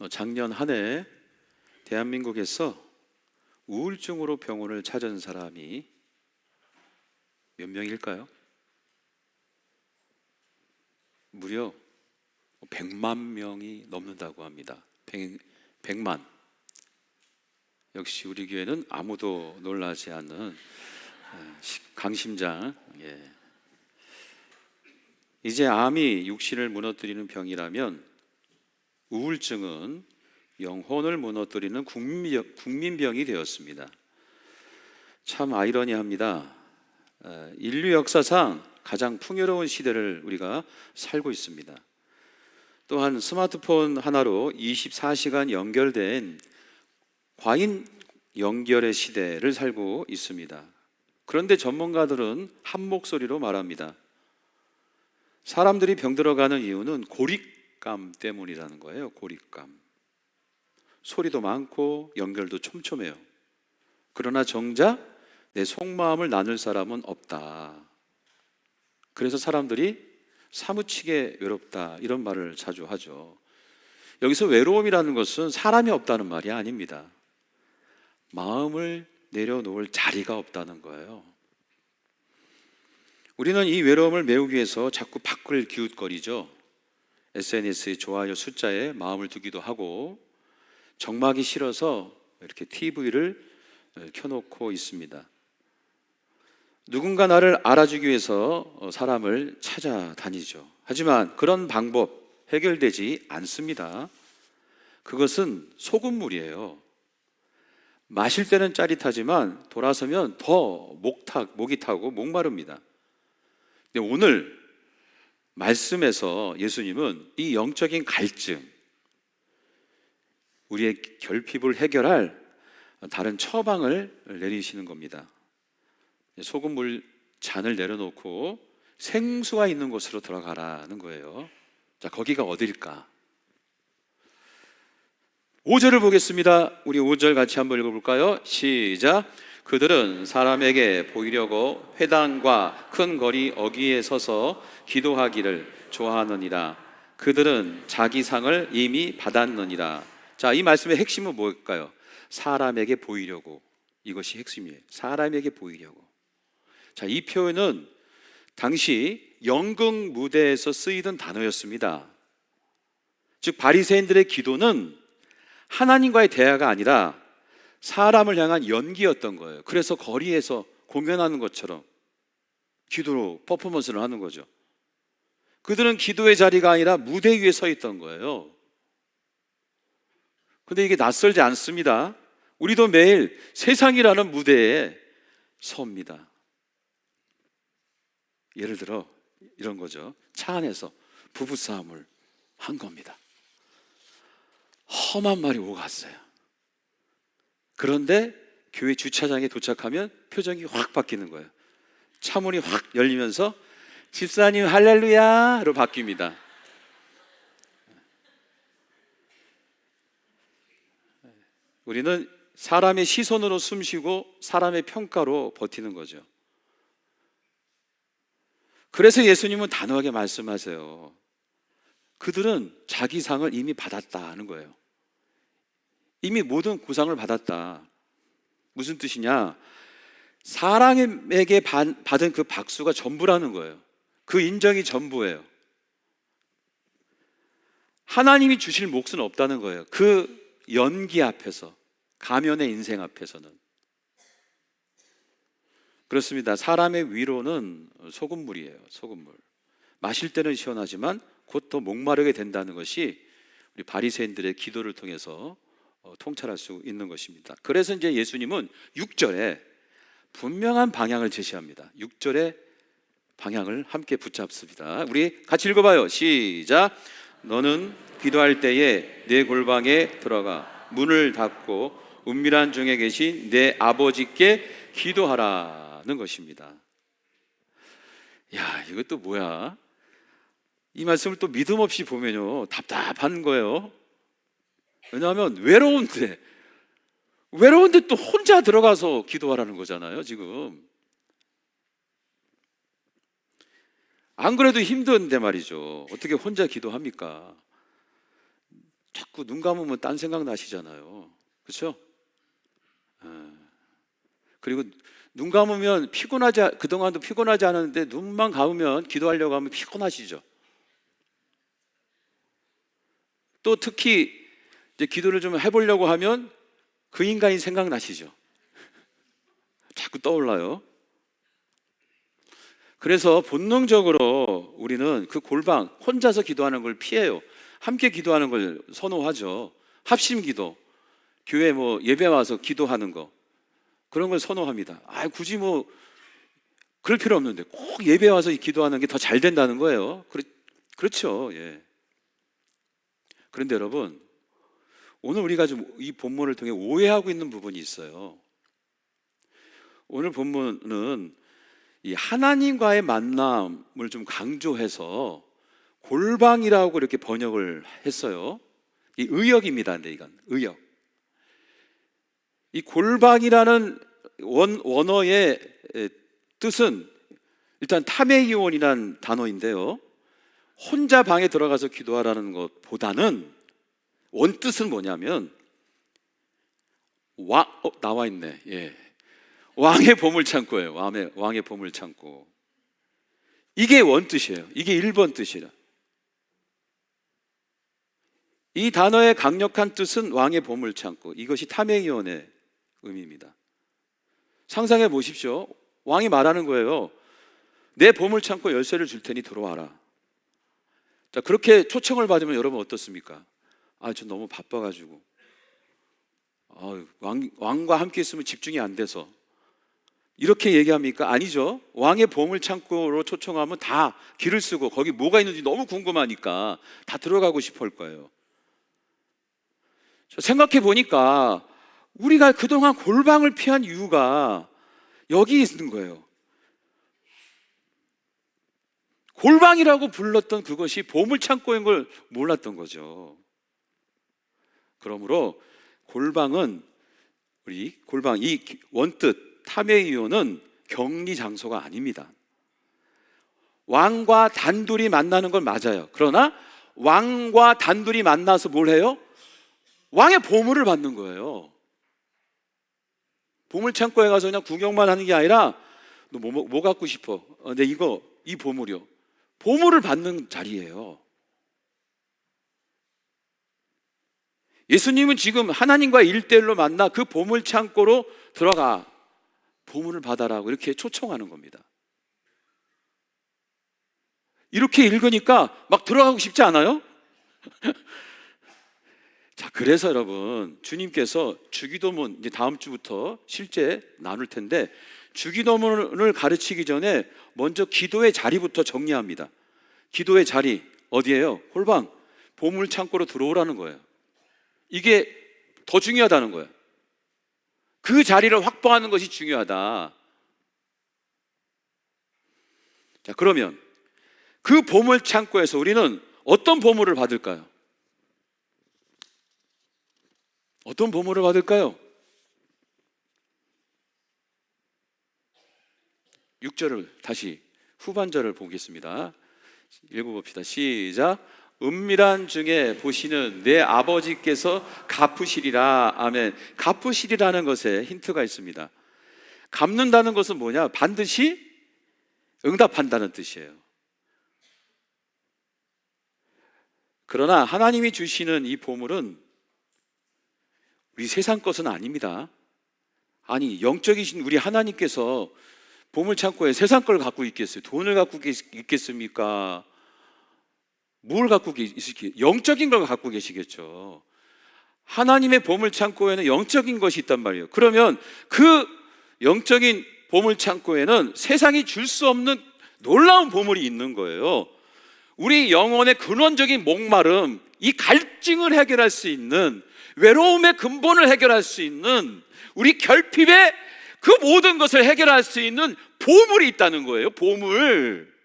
작년 한 해 대한민국에서 우울증으로 병원을 찾은 사람이 몇 명일까요? 무려 100만 명이 넘는다고 합니다. 100만. 역시 우리 교회는 아무도 놀라지 않는 강심장. 이제 암이 육신을 무너뜨리는 병이라면 우울증은 영혼을 무너뜨리는 국민병이 되었습니다. 참 아이러니합니다. 인류 역사상 가장 풍요로운 시대를 우리가 살고 있습니다. 또한 스마트폰 하나로 24시간 연결된 과인 연결의 시대를 살고 있습니다. 그런데 전문가들은 한 목소리로 말합니다. 사람들이 병들어가는 이유는 고립감 때문이라는 거예요. 고립감. 소리도 많고 연결도 촘촘해요. 그러나 정작 내 속마음을 나눌 사람은 없다. 그래서 사람들이 사무치게 외롭다 이런 말을 자주 하죠. 여기서 외로움이라는 것은 사람이 없다는 말이 아닙니다. 마음을 내려놓을 자리가 없다는 거예요. 우리는 이 외로움을 메우기 위해서 자꾸 밖을 기웃거리죠. SNS의 좋아요 숫자에 마음을 두기도 하고 정막이 싫어서 이렇게 TV를 켜놓고 있습니다. 누군가 나를 알아주기 위해서 사람을 찾아다니죠. 하지만 그런 방법 해결되지 않습니다. 그것은 소금물이에요. 마실 때는 짜릿하지만 돌아서면 더 목이 타고 목마릅니다. 근데 오늘 말씀에서 예수님은 이 영적인 갈증, 우리의 결핍을 해결할 다른 처방을 내리시는 겁니다. 소금물 잔을 내려놓고 생수가 있는 곳으로 들어가라는 거예요. 자, 거기가 어딜까? 5절을 보겠습니다. 우리 5절 같이 한번 읽어볼까요? 시작. 그들은 사람에게 보이려고 회당과 큰 거리 어귀에 서서 기도하기를 좋아하느니라. 그들은 자기 상을 이미 받았느니라. 자, 이 말씀의 핵심은 뭘까요? 사람에게 보이려고. 이것이 핵심이에요. 사람에게 보이려고. 자, 이 표현은 당시 연극 무대에서 쓰이던 단어였습니다. 즉 바리새인들의 기도는 하나님과의 대화가 아니라 사람을 향한 연기였던 거예요. 그래서 거리에서 공연하는 것처럼 기도로 퍼포먼스를 하는 거죠. 그들은 기도의 자리가 아니라 무대 위에 서 있던 거예요. 근데 이게 낯설지 않습니다. 우리도 매일 세상이라는 무대에 섭니다. 예를 들어 이런 거죠. 차 안에서 부부싸움을 한 겁니다. 험한 말이 오갔어요. 그런데 교회 주차장에 도착하면 표정이 확 바뀌는 거예요. 차문이 확 열리면서 집사님 할렐루야로 바뀝니다. 우리는 사람의 시선으로 숨쉬고 사람의 평가로 버티는 거죠. 그래서 예수님은 단호하게 말씀하세요. 그들은 자기 상을 이미 받았다는 거예요. 이미 모든 구상을 받았다. 무슨 뜻이냐? 사람에게 받은 그 박수가 전부라는 거예요. 그 인정이 전부예요. 하나님이 주실 몫은 없다는 거예요. 그 연기 앞에서, 가면의 인생 앞에서는. 그렇습니다. 사람의 위로는 소금물이에요. 소금물. 마실 때는 시원하지만 곧 또 목마르게 된다는 것이 우리 바리새인들의 기도를 통해서 통찰할 수 있는 것입니다. 그래서 이제 예수님은 6절에 분명한 방향을 제시합니다. 6절의 방향을 함께 붙잡습니다. 우리 같이 읽어봐요. 시작. 너는 기도할 때에 내 골방에 들어가 문을 닫고 은밀한 중에 계신 내 아버지께 기도하라는 것입니다. 야, 이것도 뭐야? 이 말씀을 또 믿음 없이 보면요 답답한 거예요. 왜냐하면 외로운데 또 혼자 들어가서 기도하라는 거잖아요. 지금 안 그래도 힘든데 말이죠. 어떻게 혼자 기도합니까? 자꾸 눈 감으면 딴 생각 나시잖아요. 그렇죠? 그리고 눈 감으면 그동안도 피곤하지 않았는데 눈만 감으면 기도하려고 하면 피곤하시죠. 또 특히 이제 기도를 좀 해보려고 하면 그 인간이 생각나시죠. 자꾸 떠올라요. 그래서 본능적으로 우리는 그 골방, 혼자서 기도하는 걸 피해요. 함께 기도하는 걸 선호하죠. 합심 기도, 교회 예배 와서 기도하는 거, 그런 걸 선호합니다. 굳이 그럴 필요 없는데 꼭 예배 와서 기도하는 게 더 잘 된다는 거예요. 그렇죠. 예. 그런데 여러분, 오늘 우리가 좀 이 본문을 통해 오해하고 있는 부분이 있어요. 오늘 본문은 이 하나님과의 만남을 좀 강조해서 골방이라고 이렇게 번역을 했어요. 이 의역입니다. 근데 이건 의역. 이 골방이라는 원어의 뜻은 일단 타메이온이라는 단어인데요, 혼자 방에 들어가서 기도하라는 것보다는 원뜻은 뭐냐면 나와 있네. 예. 왕의 보물창고예요. 왕의 보물창고. 이게 원뜻이에요. 이게 1번 뜻이라. 이 단어의 강력한 뜻은 왕의 보물창고. 이것이 타메이온의 의미입니다. 상상해 보십시오. 왕이 말하는 거예요. 내 보물창고 열쇠를 줄 테니 들어와라. 자, 그렇게 초청을 받으면 여러분 어떻습니까? 저 너무 바빠가지고 왕과 함께 있으면 집중이 안 돼서, 이렇게 얘기합니까? 아니죠. 왕의 보물창고로 초청하면 다 길을 쓰고 거기 뭐가 있는지 너무 궁금하니까 다 들어가고 싶어 할 거예요. 생각해 보니까 우리가 그동안 골방을 피한 이유가 여기 있는 거예요. 골방이라고 불렀던 그것이 보물창고인 걸 몰랐던 거죠. 그러므로 골방, 이 원뜻 타메이온은 격리 장소가 아닙니다. 왕과 단둘이 만나는 건 맞아요. 그러나 왕과 단둘이 만나서 뭘 해요? 왕의 보물을 받는 거예요. 보물창고에 가서 그냥 구경만 하는 게 아니라, 너 뭐 갖고 싶어? 네, 이 보물이요. 보물을 받는 자리예요. 예수님은 지금 하나님과 1대1로 만나 그 보물창고로 들어가 보물을 받아라고 이렇게 초청하는 겁니다. 이렇게 읽으니까 막 들어가고 싶지 않아요? 자, 그래서 여러분, 주님께서 주기도문, 이제 다음 주부터 실제 나눌 텐데, 주기도문을 가르치기 전에 먼저 기도의 자리부터 정리합니다. 기도의 자리 어디예요? 골방, 보물창고로 들어오라는 거예요. 이게 더 중요하다는 거예요. 그 자리를 확보하는 것이 중요하다. 자, 그러면 그 보물창고에서 우리는 어떤 보물을 받을까요? 어떤 보물을 받을까요? 6절을 다시 후반절을 보겠습니다. 읽어봅시다. 시작. 은밀한 중에 보시는 내 아버지께서 갚으시리라. 아멘. 갚으시리라는 것에 힌트가 있습니다. 갚는다는 것은 뭐냐? 반드시 응답한다는 뜻이에요. 그러나 하나님이 주시는 이 보물은 우리 세상 것은 아닙니다. 아니, 영적이신 우리 하나님께서 보물창고에 세상 걸 갖고 있겠어요? 돈을 갖고 있겠습니까? 뭘 갖고 계시겠어요? 영적인 걸 갖고 계시겠죠. 하나님의 보물창고에는 영적인 것이 있단 말이에요. 그러면 그 영적인 보물창고에는 세상이 줄 수 없는 놀라운 보물이 있는 거예요. 우리 영혼의 근원적인 목마름, 이 갈증을 해결할 수 있는, 외로움의 근본을 해결할 수 있는, 우리 결핍의 그 모든 것을 해결할 수 있는 보물이 있다는 거예요. 보물.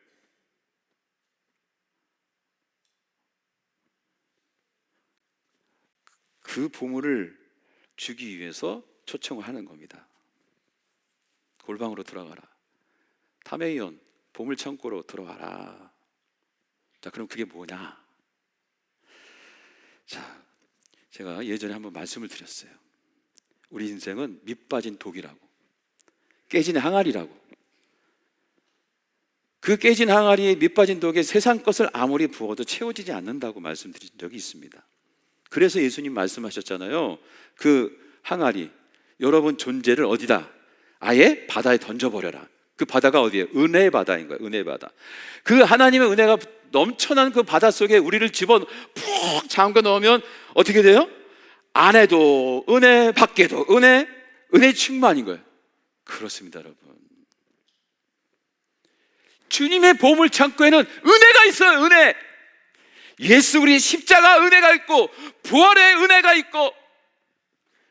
그 보물을 주기 위해서 초청을 하는 겁니다. 골방으로 들어가라. 타메이온, 보물창고로 들어가라. 자, 그럼 그게 뭐냐? 자, 제가 예전에 한번 말씀을 드렸어요. 우리 인생은 밑 빠진 독이라고, 깨진 항아리라고. 그 깨진 항아리에 밑 빠진 독에 세상 것을 아무리 부어도 채워지지 않는다고 말씀드린 적이 있습니다. 그래서 예수님 말씀하셨잖아요. 그 항아리, 여러분 존재를 어디다? 아예 바다에 던져버려라. 그 바다가 어디예요? 은혜의 바다인 거예요. 은혜의 바다. 그 하나님의 은혜가 넘쳐난 그 바다 속에 우리를 집어 푹 잠궈 넣으면 어떻게 돼요? 안에도 은혜, 밖에도 은혜, 은혜 충만인 거예요. 그렇습니다, 여러분. 주님의 보물 창고에는 은혜가 있어요. 은혜. 예수 우리 십자가 은혜가 있고, 부활의 은혜가 있고,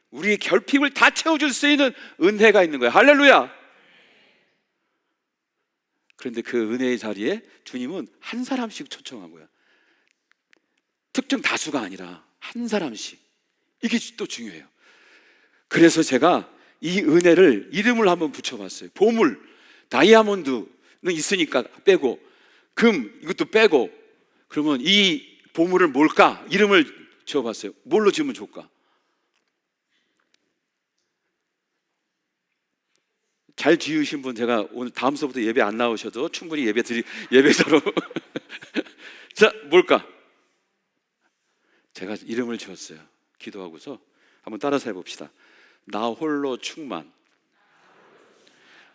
우리의 결핍을 다 채워줄 수 있는 은혜가 있는 거예요. 할렐루야. 그런데 그 은혜의 자리에 주님은 한 사람씩 초청한 거야. 특정 다수가 아니라 한 사람씩. 이게 또 중요해요. 그래서 제가 이 은혜를 이름을 한번 붙여봤어요. 보물, 다이아몬드는 있으니까 빼고, 금 이것도 빼고, 그러면 이 보물을 뭘까? 이름을 지어봤어요. 뭘로 지으면 좋을까? 잘 지으신 분, 제가 오늘 다음 수부터 예배 안 나오셔도 충분히 예배자로 자, 뭘까? 제가 이름을 지었어요. 기도하고서 한번 따라서 해봅시다. 나 홀로 충만.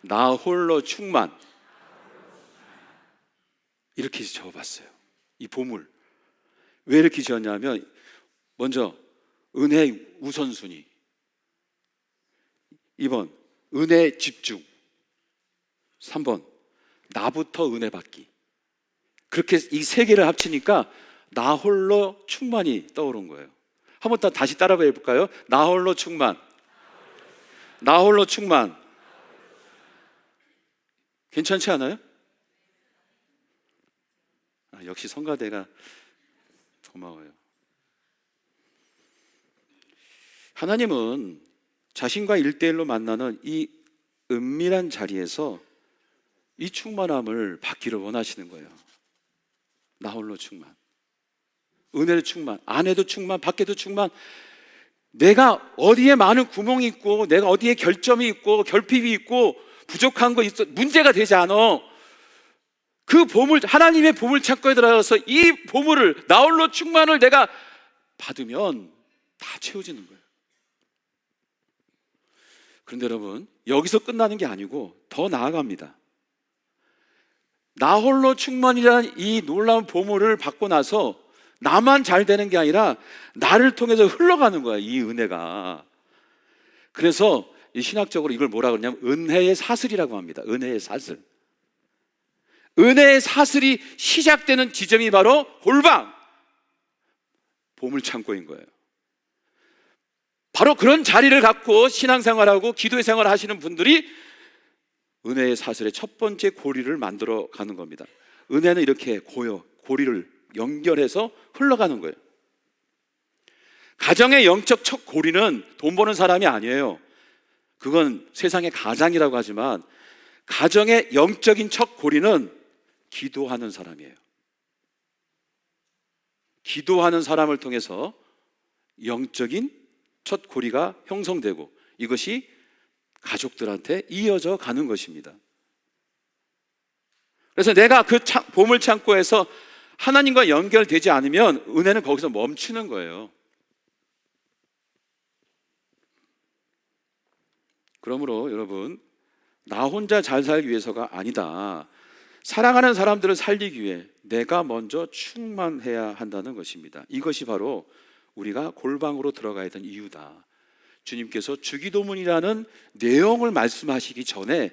나 홀로 충만. 이렇게 지어봤어요. 이 보물. 왜 이렇게 지었냐면, 먼저 은혜 우선순위, 2번 은혜 집중, 3번 나부터 은혜 받기. 그렇게 이 세 개를 합치니까 나 홀로 충만이 떠오른 거예요. 한번 다시 따라 해볼까요? 나 홀로 충만. 나 홀로 충만. 괜찮지 않아요? 역시 성가대가 고마워요. 하나님은 자신과 1대1로 만나는 이 은밀한 자리에서 이 충만함을 받기를 원하시는 거예요. 나 홀로 충만. 은혜로 충만. 안에도 충만, 밖에도 충만. 내가 어디에 많은 구멍이 있고, 내가 어디에 결점이 있고, 결핍이 있고, 부족한 거 있어, 문제가 되지 않아. 그 보물, 하나님의 보물 창고에 들어가서 이 보물을, 나 홀로 충만을 내가 받으면 다 채워지는 거예요. 그런데 여러분, 여기서 끝나는 게 아니고 더 나아갑니다. 나 홀로 충만이라는 이 놀라운 보물을 받고 나서 나만 잘 되는 게 아니라 나를 통해서 흘러가는 거야, 이 은혜가. 그래서 이 신학적으로 이걸 뭐라 그러냐면 은혜의 사슬이라고 합니다. 은혜의 사슬. 은혜의 사슬이 시작되는 지점이 바로 골방, 보물 창고인 거예요. 바로 그런 자리를 갖고 신앙생활하고 기도의 생활을 하시는 분들이 은혜의 사슬의 첫 번째 고리를 만들어 가는 겁니다. 은혜는 이렇게 고리를 연결해서 흘러가는 거예요. 가정의 영적 첫 고리는 돈 버는 사람이 아니에요. 그건 세상의 가장이라고 하지만, 가정의 영적인 첫 고리는 기도하는 사람이에요. 기도하는 사람을 통해서 영적인 첫 고리가 형성되고, 이것이 가족들한테 이어져 가는 것입니다. 그래서 내가 그 보물 창고에서 하나님과 연결되지 않으면 은혜는 거기서 멈추는 거예요. 그러므로 여러분, 나 혼자 잘 살기 위해서가 아니다. 사랑하는 사람들을 살리기 위해 내가 먼저 충만해야 한다는 것입니다. 이것이 바로 우리가 골방으로 들어가야 되는 이유다. 주님께서 주기도문이라는 내용을 말씀하시기 전에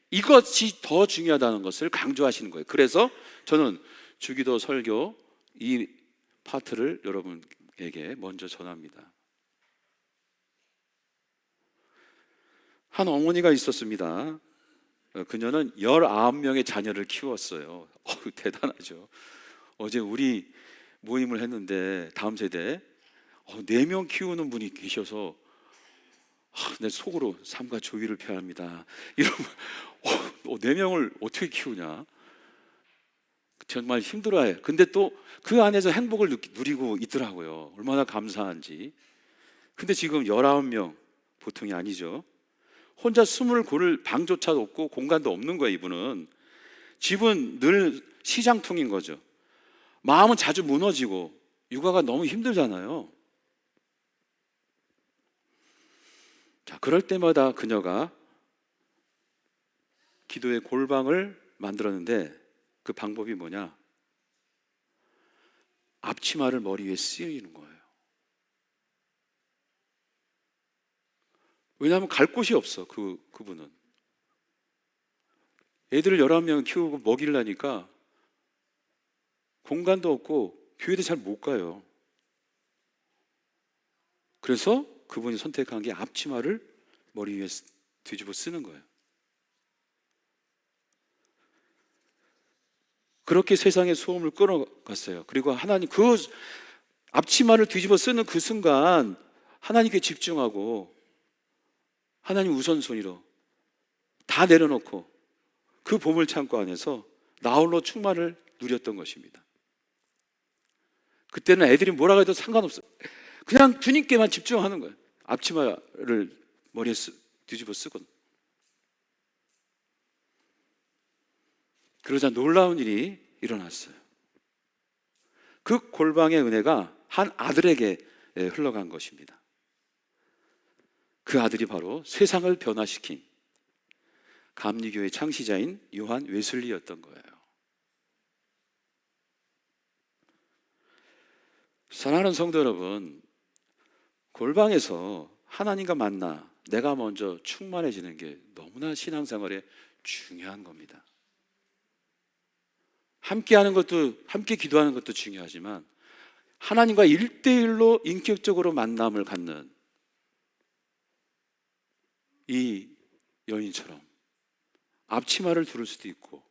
이것이 더 중요하다는 것을 강조하시는 거예요. 그래서 저는 주기도 설교 이 파트를 여러분에게 먼저 전합니다. 한 어머니가 있었습니다. 그녀는 19명의 자녀를 키웠어요. 대단하죠. 어제 우리 모임을 했는데 다음 세대 4명 키우는 분이 계셔서 내 속으로 삼가 조의를 표합니다. 이러면 4명을 어떻게 키우냐? 정말 힘들어해요. 근데 또 그 안에서 행복을 누리고 있더라고요. 얼마나 감사한지. 근데 지금 19명, 보통이 아니죠. 혼자 숨을 고를 방조차 없고 공간도 없는 거예요. 이분은 집은 늘 시장통인 거죠. 마음은 자주 무너지고 육아가 너무 힘들잖아요. 자, 그럴 때마다 그녀가 기도의 골방을 만들었는데 그 방법이 뭐냐? 앞치마를 머리 위에 쓰이는 거예요. 왜냐하면 갈 곳이 없어. 그분은 애들을 11명 키우고 먹이려니까 공간도 없고 교회도 잘 못 가요. 그래서 그분이 선택한 게 앞치마를 머리 위에 뒤집어 쓰는 거예요. 그렇게 세상의 소음을 끌어갔어요. 그리고 하나님, 그 앞치마를 뒤집어 쓰는 그 순간 하나님께 집중하고 하나님 우선순위로 다 내려놓고 그 보물 창고 안에서 나홀로 충만을 누렸던 것입니다. 그때는 애들이 뭐라고 해도 상관없어요. 그냥 주님께만 집중하는 거예요. 앞치마를 머리에 뒤집어 쓰고. 그러자 놀라운 일이 일어났어요. 그 골방의 은혜가 한 아들에게 흘러간 것입니다. 그 아들이 바로 세상을 변화시킨 감리교의 창시자인 요한 웨슬리였던 거예요. 사랑하는 성도 여러분, 골방에서 하나님과 만나 내가 먼저 충만해지는 게 너무나 신앙생활에 중요한 겁니다. 함께 하는 것도, 함께 기도하는 것도 중요하지만 하나님과 1대1로 인격적으로 만남을 갖는 이 여인처럼 앞치마를 두를 수도 있고,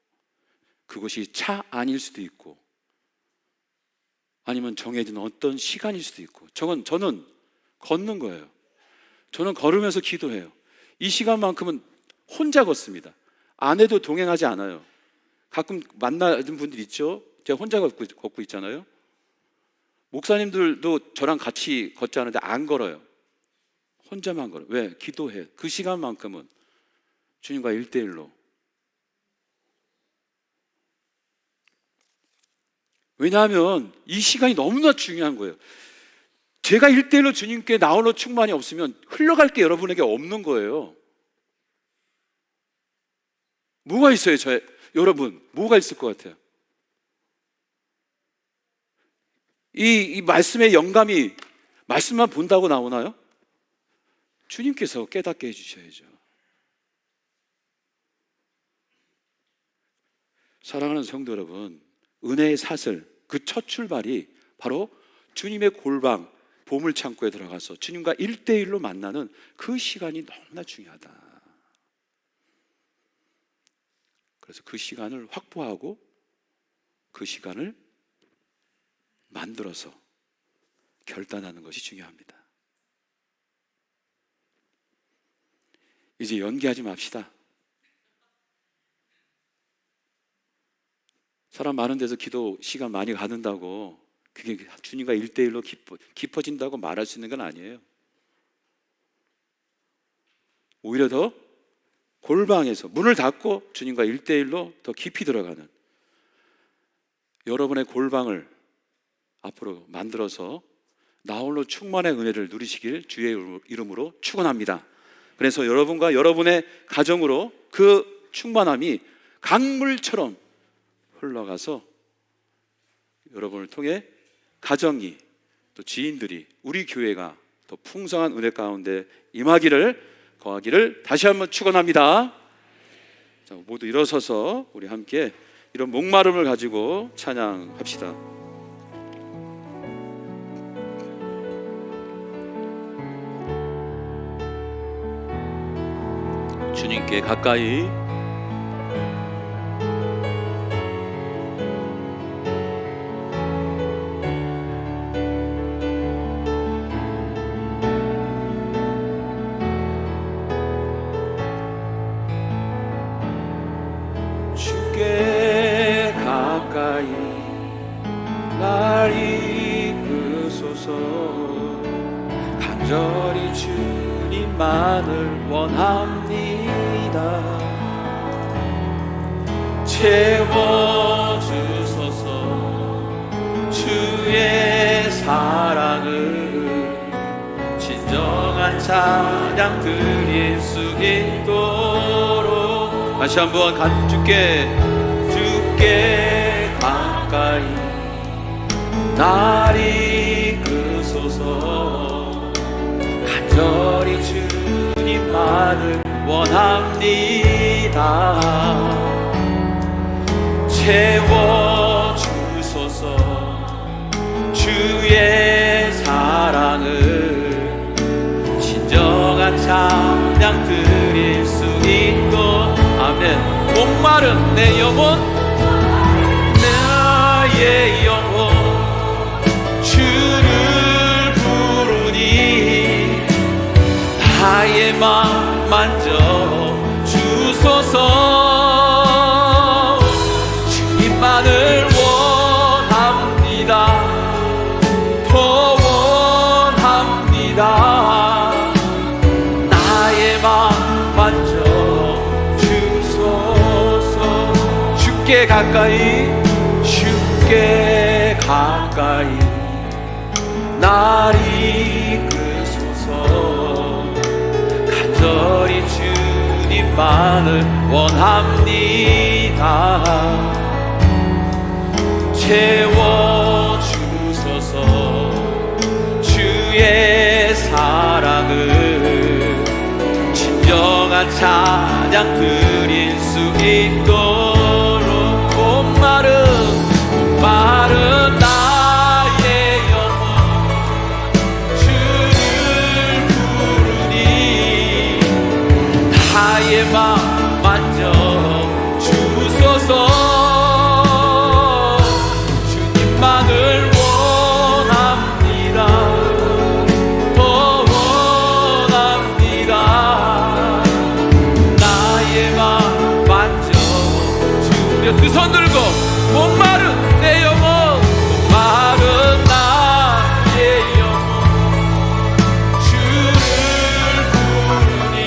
그것이 차 안일 수도 있고, 아니면 정해진 어떤 시간일 수도 있고, 저는 걷는 거예요. 저는 걸으면서 기도해요. 이 시간만큼은 혼자 걷습니다. 아내도 동행하지 않아요. 가끔 만나는 분들 있죠. 제가 혼자 걷고 있잖아요. 목사님들도 저랑 같이 걷지 않는데 안 걸어요. 혼자만 걸어요. 왜? 기도해. 그 시간만큼은 주님과 1대1로. 왜냐하면 이 시간이 너무나 중요한 거예요. 제가 1대1로 주님께 나홀로 충만이 없으면 흘러갈 게 여러분에게 없는 거예요. 뭐가 있어요? 여러분, 뭐가 있을 것 같아요? 이 말씀의 영감이 말씀만 본다고 나오나요? 주님께서 깨닫게 해주셔야죠. 사랑하는 성도 여러분, 은혜의 사슬, 그 첫 출발이 바로 주님의 골방, 보물창고에 들어가서 주님과 1대1로 만나는 그 시간이 너무나 중요하다. 그래서 그 시간을 확보하고 그 시간을 만들어서 결단하는 것이 중요합니다. 이제 연기하지 맙시다. 사람 많은 데서 기도 시간 많이 가는다고 그게 주님과 1대1로 깊어진다고 말할 수 있는 건 아니에요. 오히려 더 골방에서 문을 닫고 주님과 1대1로 더 깊이 들어가는 여러분의 골방을 앞으로 만들어서 나홀로 충만의 은혜를 누리시길 주의 이름으로 축원합니다. 그래서 여러분과 여러분의 가정으로 그 충만함이 강물처럼 흘러가서 여러분을 통해 가정이, 또 지인들이, 우리 교회가 더 풍성한 은혜 가운데 거하기를 다시 한번 축원합니다. 자, 모두 일어서서 우리 함께 이런 목마름을 가지고 찬양합시다. 주님께 가까이 주께 가까이 간절히 주님만을 원합니다. 채워주소서 주의 사랑을 진정한 찬양 드릴 수 있도록 다시 한번 주께 가까이 날 이끄소서. 간절히 주님만을 원합니다. 채워주소서 주의 사랑을 진정한 찬양 드릴 수 있도록. 아멘. 목마른 내 영혼, 나의 영혼 주를 부르니 나의 맘 만져 주소서. 주님만을 원합니다. 더 원합니다. 나의 맘 만져 주소서. 주께 가까이 날 이끄소서. 간절히 주님만을 원합니다. 채워주소서 주의 사랑을 진정한 찬양 드릴 수 있도록. 목마른 나의 영혼 주를 부르니 나의 맘 만져 주소서. 주님만을 원합니다. 더 원합니다. 나의 맘 만져 주며 두 손 들고 목마른 내 영혼, 목마른 나의 영혼 주를 부르니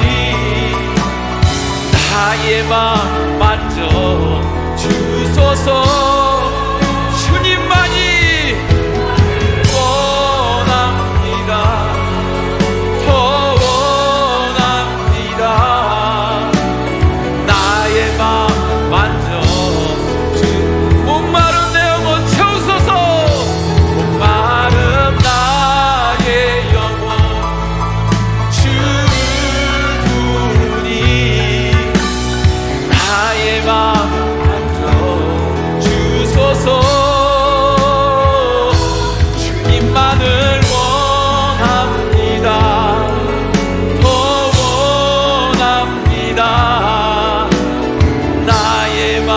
나의 맘 만져 주소서. 주님만이 원합니다. 더 원합니다. 나의 맘 만져 목마른 내 영혼 채우소서. 목마른 나의 영혼 주를 부르니 나의 맘 만져 주소서. 주님만을 원합니다. 더 원합니다. 나의 맘.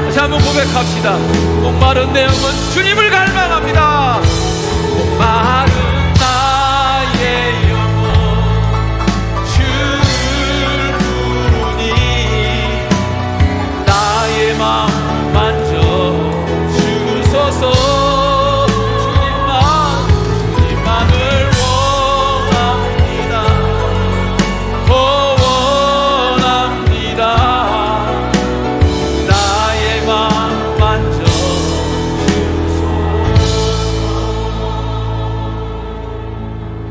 다시 한번 고백합시다. 목마른 내 영혼 주님을 갈망합니다. 목마른 나의 영혼 주를 부르니 나의 맘 만져 주소서. 주님만을 원합니다. 더 원합니다. 나의 맘 만져 주소서.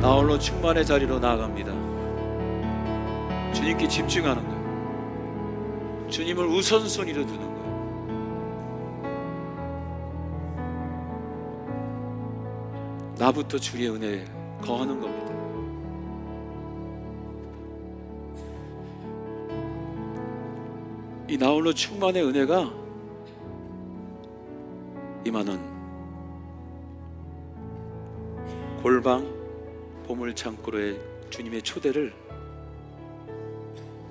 나 홀로 충만의 자리로 나아갑니다. 주님께 집중하는 거예요. 주님을 우선순위로 두는 거예요. 나부터 주의 은혜에 거하는 겁니다. 이 나홀로 충만의 은혜가 임하는 골방 보물창고로의 주님의 초대를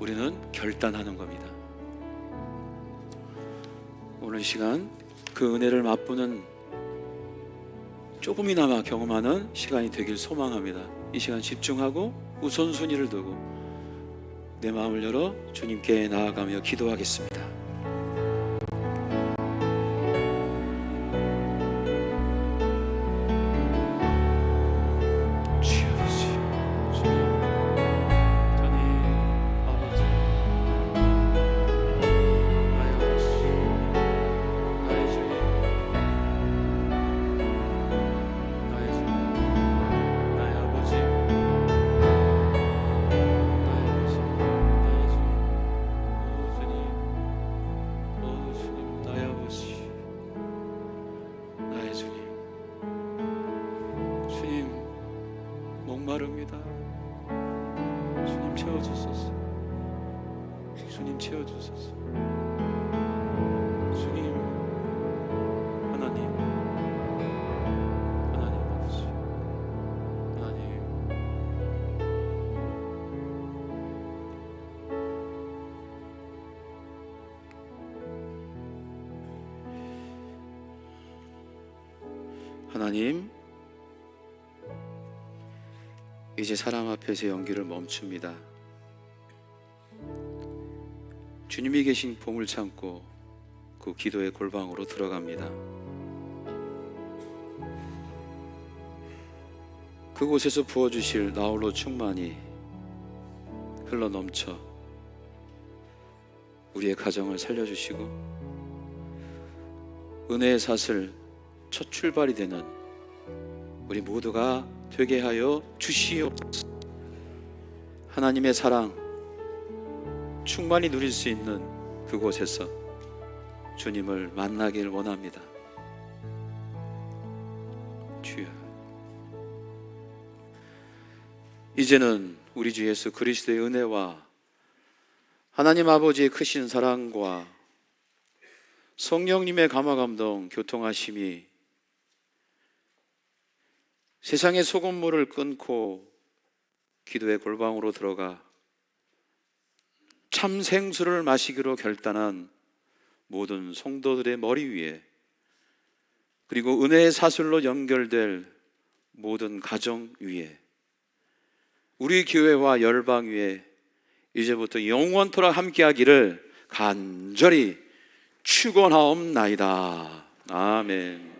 우리는 결단하는 겁니다. 오늘 시간 그 은혜를 맛보는 조금이나마 경험하는 시간이 되길 소망합니다. 이 시간 집중하고 우선순위를 두고 내 마음을 열어 주님께 나아가며 기도하겠습니다. 주여 아버지, 목마릅니다. 주님 채워주소서. 주님 채워주소서. 주님, 하나님, 하나님 아버지, 하나님, 하나님, 이제 사람 앞에서 연기를 멈춥니다. 주님이 계신 봄을 참고 그 기도의 골방으로 들어갑니다. 그곳에서 부어주실 나홀로 충만이 흘러넘쳐 우리의 가정을 살려주시고 은혜의 삿을 첫 출발이 되는 우리 모두가 되게 하여 주시옵소서. 하나님의 사랑 충만히 누릴 수 있는 그곳에서 주님을 만나길 원합니다. 주여, 이제는 우리 주 예수 그리스도의 은혜와 하나님 아버지의 크신 사랑과 성령님의 감화감동 교통하심이 세상의 소금물을 끊고 기도의 골방으로 들어가 참 생수를 마시기로 결단한 모든 성도들의 머리 위에, 그리고 은혜의 사슬로 연결될 모든 가정 위에, 우리 교회와 열방 위에 이제부터 영원토록 함께하기를 간절히 축원하옵나이다. 아멘.